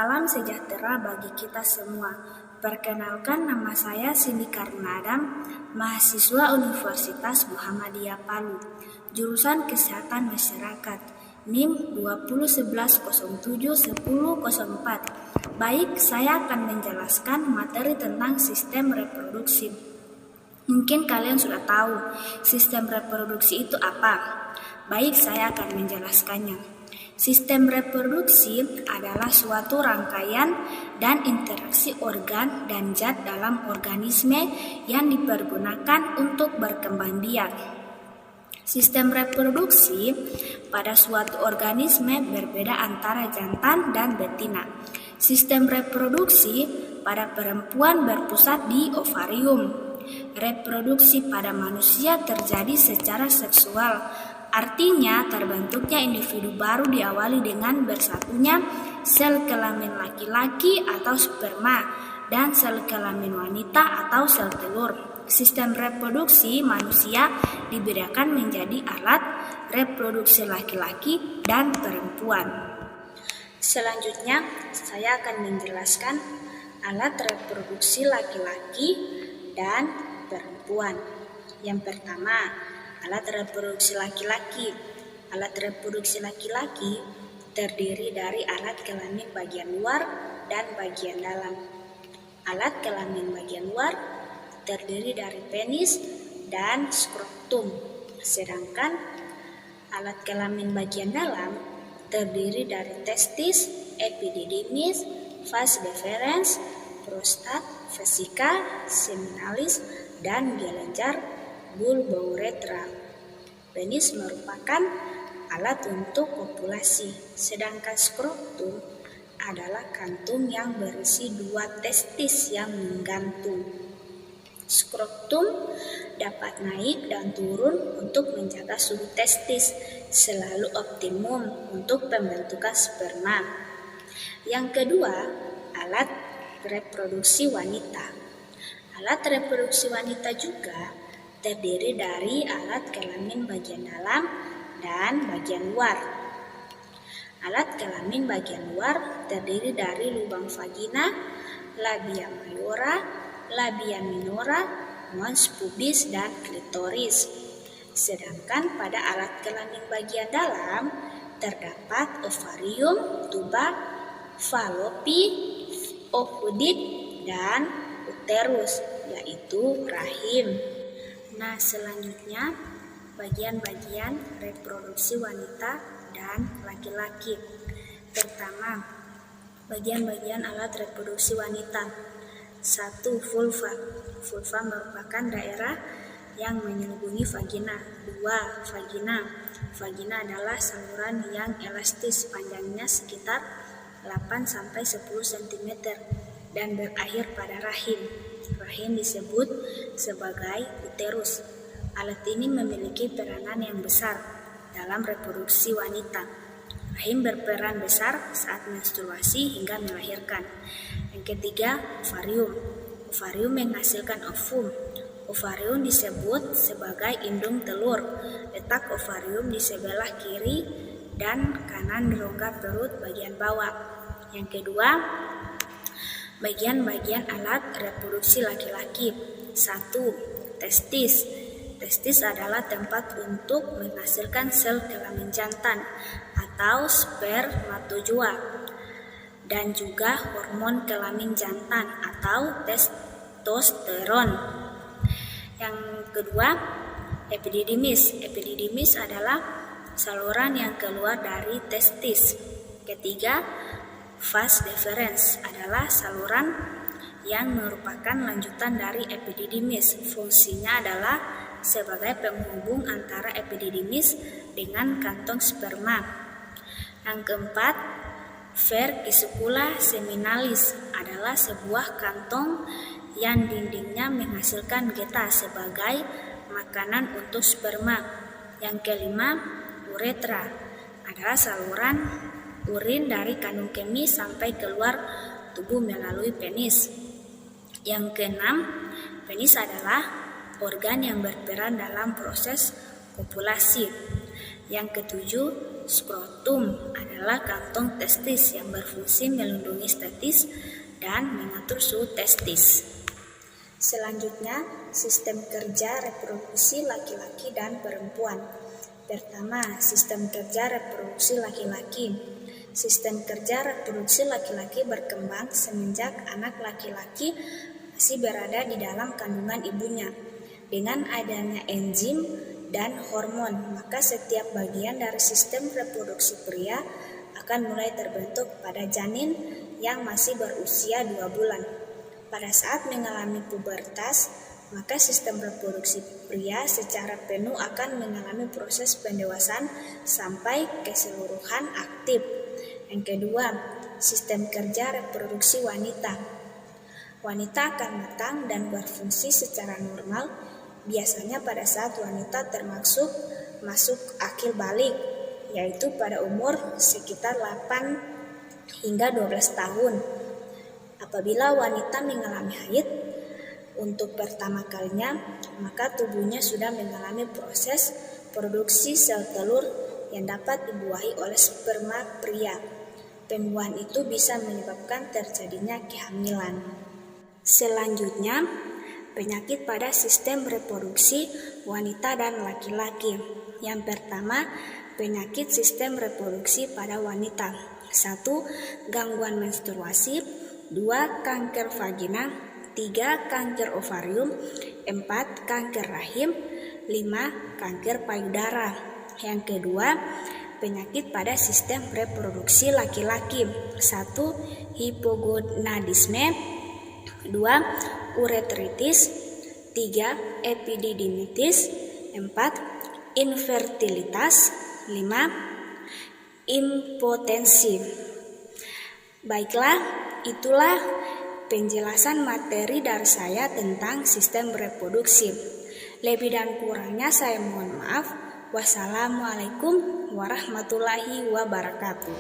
Salam sejahtera bagi kita semua. Perkenalkan, nama saya Cindy Karina Adam, mahasiswa Universitas Muhammadiyah Palu, jurusan Kesehatan Masyarakat, NIM 2011071004. Baik, saya akan menjelaskan materi tentang sistem reproduksi. Mungkin kalian sudah tahu sistem reproduksi itu apa. Baik, saya akan menjelaskannya. Sistem reproduksi adalah suatu rangkaian dan interaksi organ dan zat dalam organisme yang dipergunakan untuk berkembang biak. Sistem reproduksi pada suatu organisme berbeda antara jantan dan betina. Sistem reproduksi pada perempuan berpusat di ovarium. Reproduksi pada manusia terjadi secara seksual. Artinya, terbentuknya individu baru diawali dengan bersatunya sel kelamin laki-laki atau sperma dan sel kelamin wanita atau sel telur. Sistem reproduksi manusia dibedakan menjadi alat reproduksi laki-laki dan perempuan. Selanjutnya, saya akan menjelaskan alat reproduksi laki-laki dan perempuan. Yang pertama, alat reproduksi laki-laki. Alat reproduksi laki-laki terdiri dari alat kelamin bagian luar dan bagian dalam. Alat kelamin bagian luar terdiri dari penis dan skrotum. Sedangkan alat kelamin bagian dalam terdiri dari testis, epididymis, vas deferens, prostat, vesika, seminalis, dan kelenjar bulbouretra. Penis merupakan alat untuk kopulasi, sedangkan skrotum adalah kantung yang berisi dua testis yang menggantung. Skrotum dapat naik dan turun untuk menjaga suhu testis selalu optimum untuk pembentukan sperma. Yang kedua, alat reproduksi wanita. Alat reproduksi wanita juga terdiri dari alat kelamin bagian dalam dan bagian luar. Alat kelamin bagian luar terdiri dari lubang vagina, labia mayora, labia minora, mons pubis, dan klitoris. Sedangkan pada alat kelamin bagian dalam terdapat ovarium, tuba, falopi, ovudit, dan uterus, yaitu rahim. Nah, selanjutnya bagian-bagian reproduksi wanita dan laki-laki. Pertama, bagian-bagian alat reproduksi wanita. 1. Vulva. Vulva merupakan daerah yang menyelubungi vagina. 2. Vagina. Vagina adalah saluran yang elastis, panjangnya sekitar 8-10 cm dan berakhir pada rahim. Rahim disebut sebagai uterus. Alat ini memiliki peranan yang besar dalam reproduksi wanita. Rahim berperan besar saat menstruasi hingga melahirkan. Yang ketiga, ovarium. Ovarium menghasilkan ovum. Ovarium disebut sebagai indung telur. Letak ovarium di sebelah kiri dan kanan rongga perut bagian bawah. Yang kedua, bagian-bagian alat reproduksi laki-laki. 1. Testis. Testis adalah tempat untuk menghasilkan sel kelamin jantan atau spermatozoa dan juga hormon kelamin jantan atau testosteron. Yang kedua, epididymis. Epididymis adalah saluran yang keluar dari testis. Ketiga, vas deferens adalah saluran yang merupakan lanjutan dari epididymis. Fungsinya adalah sebagai penghubung antara epididymis dengan kantong sperma. Yang keempat, vesicula seminalis adalah sebuah kantong yang dindingnya menghasilkan geta sebagai makanan untuk sperma. Yang kelima, uretra adalah saluran urin dari kandung kemih sampai keluar tubuh melalui penis. Yang keenam, penis adalah organ yang berperan dalam proses kopulasi. Yang ketujuh, skrotum adalah adalah kantong testis yang berfungsi melindungi testis dan mengatur suhu testis. Selanjutnya, sistem kerja reproduksi laki-laki dan perempuan. Pertama, sistem kerja reproduksi laki-laki. Sistem kerja reproduksi laki-laki berkembang semenjak anak laki-laki masih berada di dalam kandungan ibunya. Dengan adanya enzim dan hormon, maka setiap bagian dari sistem reproduksi pria akan mulai terbentuk pada janin yang masih berusia 2 bulan. Pada saat mengalami pubertas, maka sistem reproduksi pria secara penuh akan mengalami proses pendewasaan sampai keseluruhan aktif. Yang kedua, sistem kerja reproduksi wanita. Wanita akan matang dan berfungsi secara normal, biasanya pada saat wanita masuk akil balik, yaitu pada umur sekitar 8 hingga 12 tahun. Apabila wanita mengalami haid untuk pertama kalinya, maka tubuhnya sudah mengalami proses produksi sel telur yang dapat dibuahi oleh sperma pria. Pembuahan itu bisa menyebabkan terjadinya kehamilan. Selanjutnya, penyakit pada sistem reproduksi wanita dan laki-laki. Yang pertama, penyakit sistem reproduksi pada wanita. 1. Gangguan menstruasi. 2. Kanker vagina. 3. Kanker ovarium. 4. Kanker rahim. 5. Kanker payudara. Yang kedua, penyakit pada sistem reproduksi laki-laki. 1. Hipogonadisme. 2. Uretritis. 3. Epididymitis. 4. Infertilitas. 5. Impotensi. Baiklah, itulah penjelasan materi dari saya tentang sistem reproduksi. Lebih dan kurangnya saya mohon maaf. Wassalamualaikum warahmatullahi wabarakatuh.